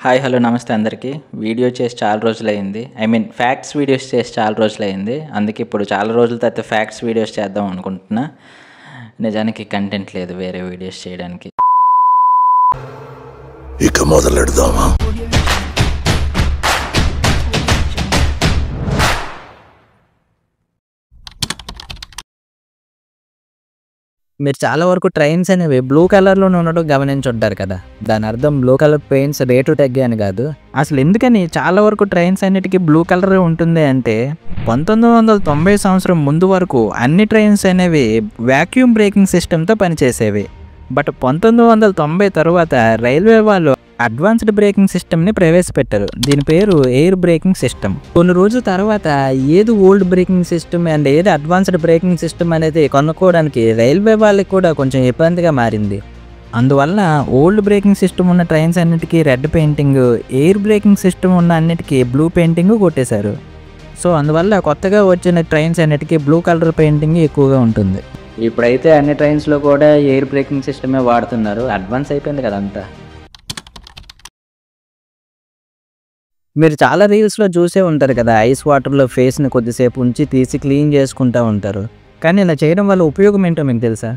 Hi hello నమస్తే అందరికీ. Video చేసి చాలా రోజులైంది. ఫ్యాక్ట్స్ వీడియోస్ చేసి చాలా రోజులైంది. అందుకే ఇప్పుడు చాలా రోజుల తర్వాత ఫ్యాక్ట్స్ వీడియోస్ చేద్దాం అనుకుంటున్నా. నిజానికి కంటెంట్ లేదు వేరే వీడియోస్ చేయడానికి. ఇక మొదలెడదామా? మీరు చాలా వరకు ట్రైన్స్ అనేవి బ్లూ కలర్లోనే ఉండడం గమనించుంటారు కదా. దాని అర్థం బ్లూ కలర్ పెయింట్స్ రేటు తగ్గాయని కాదు. అసలు ఎందుకని చాలా వరకు ట్రైన్స్ అన్నిటికీ బ్లూ కలర్ ఉంటుంది అంటే 1990 సంవత్సరం ముందు వరకు అన్ని ట్రైన్స్ అనేవి వ్యాక్యూమ్ బ్రేకింగ్ సిస్టమ్తో పనిచేసేవి. బట్ 1990 తర్వాత రైల్వే వాళ్ళు అడ్వాన్స్డ్ బ్రేకింగ్ సిస్టమ్ని ప్రవేశపెట్టారు. దీని పేరు ఎయిర్ బ్రేకింగ్ సిస్టమ్. కొన్ని రోజుల తర్వాత ఏది ఓల్డ్ బ్రేకింగ్ సిస్టమ్ అండ్ ఏది అడ్వాన్స్డ్ బ్రేకింగ్ సిస్టమ్ అనేది కొనుక్కోవడానికి రైల్వే వాళ్ళకి కూడా కొంచెం ఇబ్బందిగా మారింది. అందువల్ల ఓల్డ్ బ్రేకింగ్ సిస్టమ్ ఉన్న ట్రైన్స్ అన్నిటికీ red painting, air braking system ఉన్న అన్నిటికీ బ్లూ పెయింటింగ్ కొట్టేశారు. సో అందువల్ల కొత్తగా వచ్చిన ట్రైన్స్ అన్నిటికీ బ్లూ కలర్ పెయింటింగ్ ఎక్కువగా ఉంటుంది. ఇప్పుడైతే అన్ని ట్రైన్స్లో కూడా ఎయిర్ బ్రేకింగ్ సిస్టమే వాడుతున్నారు. అడ్వాన్స్ అయిపోయింది కదా అంతా. మీరు చాలా రీల్స్లో చూసే ఉంటారు కదా, ఐస్ వాటర్లో ఫేస్ని కొద్దిసేపు ఉంచి తీసి క్లీన్ చేసుకుంటూ ఉంటారు. కానీ ఇలా చేయడం వల్ల ఉపయోగం ఏంటో మీకు తెలుసా?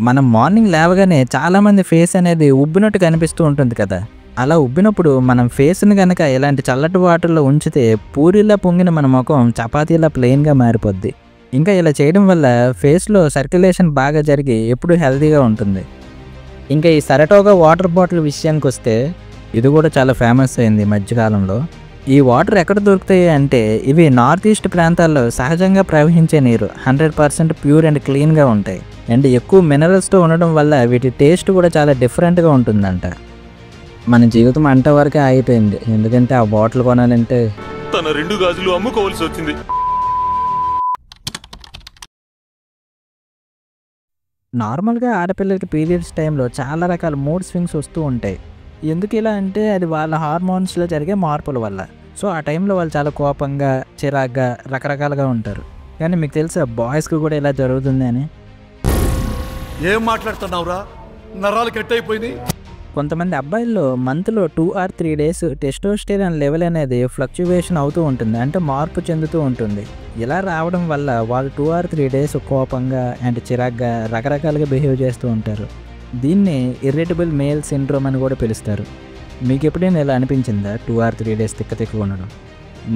మనం మార్నింగ్ లేవగానే చాలామంది ఫేస్ అనేది ఉబ్బినట్టు కనిపిస్తూ ఉంటుంది కదా. అలా ఉబ్బినప్పుడు మనం ఫేస్ని కనుక ఇలాంటి చల్లటి వాటర్లో ఉంచితే పూరిలా పొంగిన మన ముఖం చపాతీలా ప్లెయిన్గా మారిపోద్ది. ఇంకా ఇలా చేయడం వల్ల ఫేస్లో సర్క్యులేషన్ బాగా జరిగి ఎప్పుడూ హెల్తీగా ఉంటుంది. ఇంకా ఈ సరటోగా వాటర్ బాటిల్ విషయానికి వస్తే ఇది కూడా చాలా ఫేమస్ అయింది మధ్యకాలంలో. ఈ వాటర్ ఎక్కడ దొరుకుతాయి అంటే ఇవి నార్త్ ఈస్ట్ ప్రాంతాల్లో సహజంగా ప్రవహించే నీరు. 100% ప్యూర్ అండ్ క్లీన్గా ఉంటాయి. అండ్ ఎక్కువ మినరల్స్తో ఉండడం వల్ల వీటి టేస్ట్ కూడా చాలా డిఫరెంట్గా ఉంటుందంట. మన జీవితం అంట వరకే ఆగిపోయింది. ఎందుకంటే ఆ బాటిల్ కొనాలంటే తన 2 గాజులు అమ్ముకోవాల్సి వచ్చింది. నార్మల్గా ఆడపిల్లలకి పీరియడ్స్ టైంలో చాలా రకాల మూడ్ స్వింగ్స్ వస్తూ ఉంటాయి. ఎందుకు ఇలా అంటే అది వాళ్ళ హార్మోన్స్లో జరిగే మార్పుల వల్ల. సో ఆ టైంలో వాళ్ళు చాలా కోపంగా, చిరాగ్గా, రకరకాలుగా ఉంటారు. కానీ మీకు తెలుసా బాయ్స్కి కూడా ఇలా జరుగుతుంది అని? ఏం మాట్లాడుతున్నావురా? నరాలు కట్ అయిపోయినాయి. కొంతమంది అబ్బాయిల్లో మంత్లో 2 or 3 days టెస్టోస్టెరాన్ లెవెల్ అనేది ఫ్లక్చువేషన్ అవుతూ ఉంటుంది, అంటే మార్పు చెందుతూ ఉంటుంది. ఇలా రావడం వల్ల వాళ్ళు 2 or 3 days కోపంగా అండ్ చిరాగ్గా రకరకాలుగా బిహేవ్ చేస్తూ ఉంటారు. దీన్ని ఇర్రిటబుల్ మేల్ సిండ్రోమ్ అని కూడా పిలుస్తారు. మీకు ఎప్పుడైనా ఇలా అనిపించిందా 2 or 3 days తిక్కగా ఉండడం?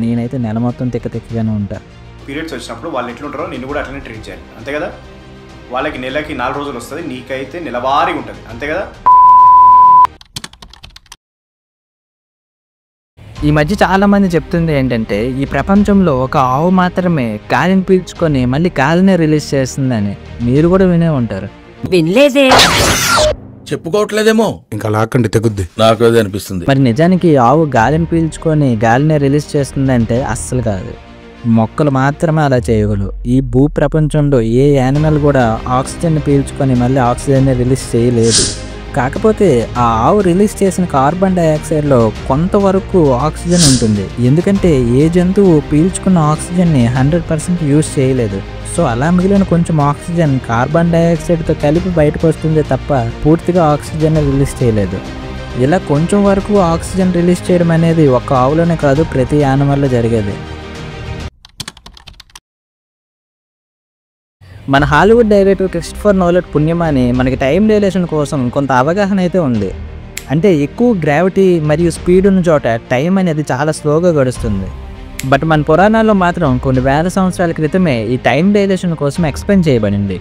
నేనైతే నెల మొత్తం తిక్కగానే ఉంటా. పీరియడ్స్ వచ్చినప్పుడు వాళ్ళు ఎట్లుంటారో నిన్ను కూడా అట్లనే ట్రీట్ చేయాలి, అంతే కదా? వాళ్ళకి నెలకి 4 రోజులు వస్తుంది, నీకైతే నెలవారీగా ఉంటుంది, అంతే కదా? ఈ మధ్య చాలామంది చెప్తుంది ఏంటంటే ఈ ప్రపంచంలో ఒక ఆవు మాత్రమే గాలిని పీల్చుకొని మళ్ళీ గాలిని రిలీజ్ చేస్తుందని. మీరు కూడా వినే ఉంటారు. వినలేదే, చెప్పుకోవట్లేదేమో. ఇంకా లాక్కండి తెగుద్ది. నాకు అదే అనిపిస్తుంది. మరి నిజానికి ఆవు గాలిని పీల్చుకొని గాలిని రిలీజ్ చేస్తుందంటే అస్సలు కాదు. మొక్కలు మాత్రమే అలా చేయగలవు. ఈ భూ ప్రపంచంలో ఏ యానిమల్ కూడా ఆక్సిజన్ని పీల్చుకొని మళ్ళీ ఆక్సిజన్ని రిలీజ్ చేయలేదు. కాకపోతే ఆ ఆవు రిలీజ్ చేసిన కార్బన్ డైఆక్సైడ్లో కొంతవరకు ఆక్సిజన్ ఉంటుంది. ఎందుకంటే ఏ జంతువు పీల్చుకున్న ఆక్సిజన్ని 100% యూజ్ చేయలేదు. సో అలా మిగిలిన కొంచెం ఆక్సిజన్ కార్బన్ డైఆక్సైడ్తో కలిపి బయటకు వస్తుంది తప్ప పూర్తిగా ఆక్సిజన్ రిలీజ్ చేయలేదు. ఇలా కొంచెం వరకు ఆక్సిజన్ రిలీజ్ చేయడం అనేది ఒక్క ఆవులోనే కాదు, ప్రతి యానిమల్లో జరిగేది. మన హాలీవుడ్ డైరెక్టర్ క్రిస్టోఫర్ నోలన్ పుణ్యమాని మనకి టైం డైలేషన్ కోసం కొంత అవగాహన అయితే ఉంది. అంటే ఎక్కువ గ్రావిటీ మరియు స్పీడ్ ఉన్న చోట టైం అనేది చాలా స్లోగా గడుస్తుంది. బట్ మన పురాణాల్లో మాత్రం కొన్ని వేల సంవత్సరాల క్రితమే ఈ టైం డైలేషన్ కోసం ఎక్స్ప్లెయిన్ చేయబడింది.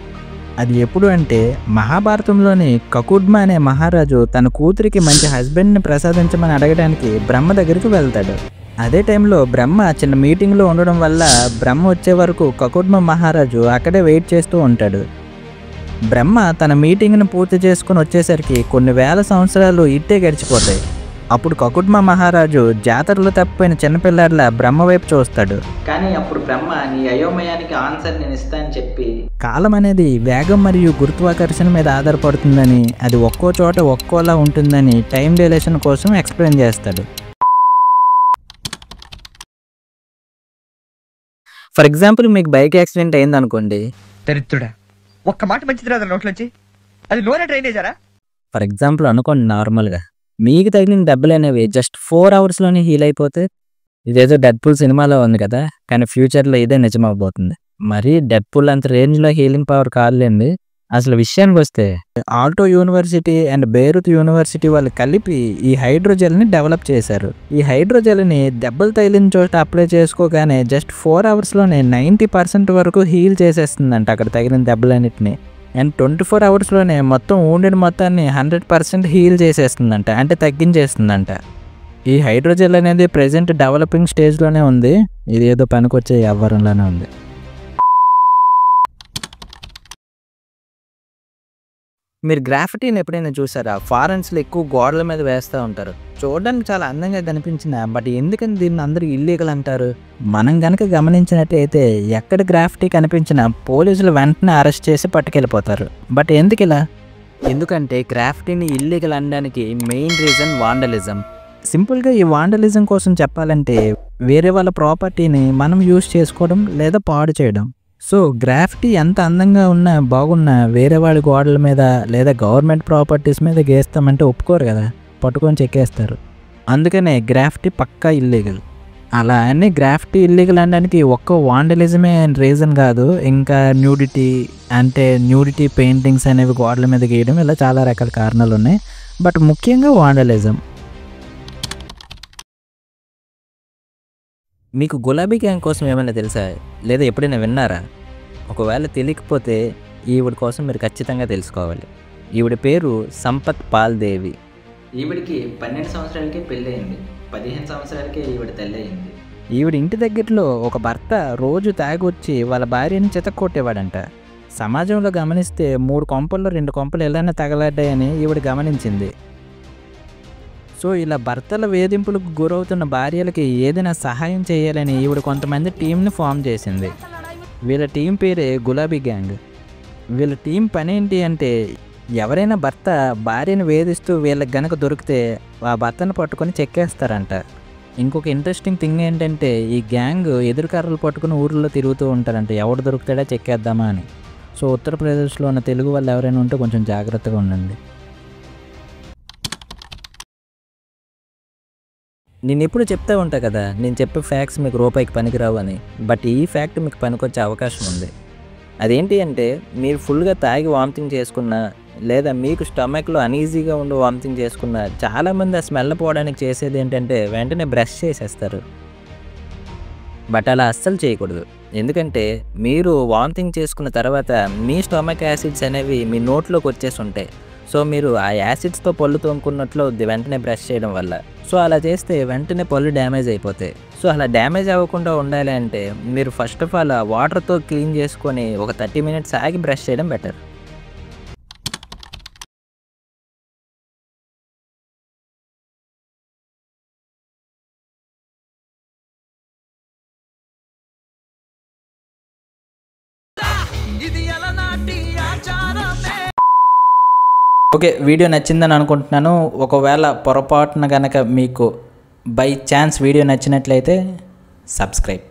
అది ఎప్పుడు అంటే మహాభారతంలోని కకుడ్మ అనే మహారాజు తన కూతురికి మంచి హస్బెండ్ని ప్రసాదించమని అడగడానికి బ్రహ్మ దగ్గరికి వెళ్తాడు. అదే టైంలో బ్రహ్మ చిన్న మీటింగ్లో ఉండడం వల్ల బ్రహ్మ వచ్చే వరకు కకుడ్మ మహారాజు అక్కడే వెయిట్ చేస్తూ ఉంటాడు. బ్రహ్మ తన మీటింగ్ను పూర్తి చేసుకుని వచ్చేసరికి కొన్ని వేల సంవత్సరాలు ఇట్టే గడిచిపోతాయి. అప్పుడు కకుడ్మ మహారాజు జాతరలో తప్పిపోయిన చిన్నపిల్లాడిలా బ్రహ్మ వైపు చూస్తాడు. కానీ అప్పుడు బ్రహ్మ నీ అయోమయానికి ఆన్సర్ నేను ఇస్తానని చెప్పి, కాలం అనేది వేగం మరియు గురుత్వాకర్షణ మీద ఆధారపడుతుందని, అది ఒక్కో చోట ఒక్కోలా ఉంటుందని టైం డైలేషన్ కోసం ఎక్స్ప్లెయిన్ చేస్తాడు. ఫర్ ఎగ్జాంపుల్ మీకు బైక్ యాక్సిడెంట్ అయిందనుకోండి. దరిద్రుడా, ఒక్క మాట మంచిది రాదు నోట్లోంచి. అది లోనే డ్రైనేజారా? ఫర్ ఎగ్జాంపుల్ అనుకోండి నార్మల్గా. మీకు తగిలిన దెబ్బలు అనేవి జస్ట్ 4 అవర్స్లోనే హీల్ అయిపోతే ఇదేదో డెడ్పూల్ సినిమాలో ఉంది కదా, కానీ ఫ్యూచర్లో ఇదే నిజమవబోతుంది. మరి డెడ్పూల్ అంత రేంజ్లో హీలింగ్ పవర్ కాదులేండి. అసలు విషయానికి వస్తే ఆల్టో యూనివర్సిటీ అండ్ బేరూత్ యూనివర్సిటీ వాళ్ళు కలిపి ఈ హైడ్రోజెల్ని డెవలప్ చేశారు. ఈ హైడ్రోజెల్ని దెబ్బలు తగిలిన చోట అప్లై చేసుకోగానే జస్ట్ 4 అవర్స్లోనే 90% వరకు హీల్ చేసేస్తుందంట అక్కడ తగిలిన దెబ్బలన్నిటిని. అండ్ 24 అవర్స్లోనే మొత్తం ఊండెడ్ మొత్తాన్ని 100% హీల్ చేసేస్తుందంట, అంటే తగ్గించేస్తుందంట. ఈ హైడ్రోజెల్ అనేది ప్రెజెంట్ డెవలపింగ్ స్టేజ్లోనే ఉంది. ఇది ఏదో పనికొచ్చే వ్యవహారంలోనే ఉంది. మీరు గ్రాఫిటీని ఎప్పుడైనా చూసారా? ఫారెన్స్లో ఎక్కువ గోడల మీద వేస్తూ ఉంటారు. చూడడానికి చాలా అందంగా కనిపించిన, బట్ ఎందుకని దీన్ని అందరూ ఇల్లీగల్ అంటారు? మనం కనుక గమనించినట్టయితే ఎక్కడ గ్రాఫిటీ కనిపించినా పోలీసులు వెంటనే అరెస్ట్ చేసి పట్టుకెళ్ళిపోతారు. బట్ ఎందుకు ఇలా? ఎందుకంటే గ్రాఫిటీని ఇల్లీగల్ అనడానికి మెయిన్ రీజన్ వాండలిజం. సింపుల్గా ఈ వాండలిజం కోసం చెప్పాలంటే వేరే వాళ్ళ ప్రాపర్టీని మనం యూజ్ చేసుకోవడం లేదా పాడు చేయడం. సో గ్రాఫిటీ ఎంత అందంగా ఉన్నా బాగున్నా వేరే వాళ్ళ గోడల మీద లేదా గవర్నమెంట్ ప్రాపర్టీస్ మీద గీస్తామంటే ఒప్పుకోరు కదా, పట్టుకొని చెక్కేస్తారు. అందుకనే గ్రాఫిటీ పక్కా ఇల్లీగల్. అలా అని గ్రాఫిటీ ఇల్లీగల్ అనడానికి ఒక్క వాండలిజమే రీజన్ కాదు, ఇంకా న్యూడిటీ పెయింటింగ్స్ అనేవి గోడల మీద గీయడం, ఇలా చాలా రకాల కారణాలు ఉన్నాయి. బట్ ముఖ్యంగా వాండలిజం. మీకు గులాబీ గ్యాంగ్ కోసం ఏమైనా తెలుసా, లేదా ఎప్పుడైనా విన్నారా? ఒకవేళ తెలియకపోతే ఈవిడ కోసం మీరు ఖచ్చితంగా తెలుసుకోవాలి. ఈవిడ పేరు సంపత్ పాల్ దేవి. ఈవిడికి 12 సంవత్సరాలకే పెళ్ళయింది. 15 సంవత్సరాలకే ఈవిడ తల్లయింది. ఈవిడ ఇంటి దగ్గరలో ఒక భర్త రోజు తాగొచ్చి వాళ్ళ భార్యని చితక్కొట్టేవాడంట. సమాజంలో గమనిస్తే 3 కొంపల్లో 2 కొంపలు ఎలానే తగలడ్డాయని ఈవిడ గమనించింది. సో ఇలా భర్తల వేధింపులకు గురవుతున్న భార్యలకి ఏదైనా సహాయం చేయాలని ఈవిడ కొంతమంది టీంని ఫామ్ చేసింది. వీళ్ళ టీం పేరే గులాబీ గ్యాంగ్. వీళ్ళ టీం పని ఏంటి అంటే, ఎవరైనా భర్త భార్యను వేధిస్తూ వీళ్ళకి గనక దొరికితే ఆ భర్తను పట్టుకొని చెక్కేస్తారంట. ఇంకొక ఇంట్రెస్టింగ్ థింగ్ ఏంటంటే, ఈ గ్యాంగ్ ఎదురుకర్రలు పట్టుకుని ఊర్లో తిరుగుతూ ఉంటారంట, ఎవడు దొరుకుతాడా చెక్కేద్దామా అని. సో ఉత్తరప్రదేశ్లో ఉన్న తెలుగు వాళ్ళు ఎవరైనా ఉంటే కొంచెం జాగ్రత్తగా ఉండండి. నేను ఎప్పుడు చెప్తూ ఉంటా కదా, నేను చెప్పే ఫ్యాక్ట్స్ మీకు రూపాయికి పనికిరావు అని. బట్ ఈ ఫ్యాక్ట్ మీకు పనికొచ్చే అవకాశం ఉంది. అదేంటి అంటే, మీరు ఫుల్గా తాగి వామిటింగ్ చేసుకున్నా, లేదా మీకు స్టమక్లో అనీజీగా ఉండి వామిటింగ్ చేసుకున్నా, చాలామంది ఆ స్మెల్ పోవడానికి చేసేది ఏంటంటే వెంటనే బ్రష్ చేసేస్తారు. బట్ అలా అస్సలు చేయకూడదు. ఎందుకంటే మీరు వామిటింగ్ చేసుకున్న తర్వాత మీ స్టమక్ యాసిడ్స్ అనేవి మీ నోట్లోకి వచ్చేసి ఉంటాయి. సో మీరు ఆ యాసిడ్స్తో పళ్ళు తోముకున్నట్లు వెంటనే బ్రష్ చేయడం వల్ల. సో అలా చేస్తే వెంటనే పళ్ళు డ్యామేజ్ అయిపోతాయి. సో అలా డ్యామేజ్ అవ్వకుండా ఉండాలి అంటే మీరు ఫస్ట్ ఆఫ్ ఆల్ వాటర్తో క్లీన్ చేసుకొని ఒక 30 మినిట్స్ ఆగి బ్రష్ చేయడం బెటర్. ఓకే, వీడియో నచ్చిందని అనుకుంటున్నాను. ఒకవేళ పొరపాటున కనుక మీకు బై ఛాన్స్ వీడియో నచ్చినట్లయితే సబ్స్క్రైబ్.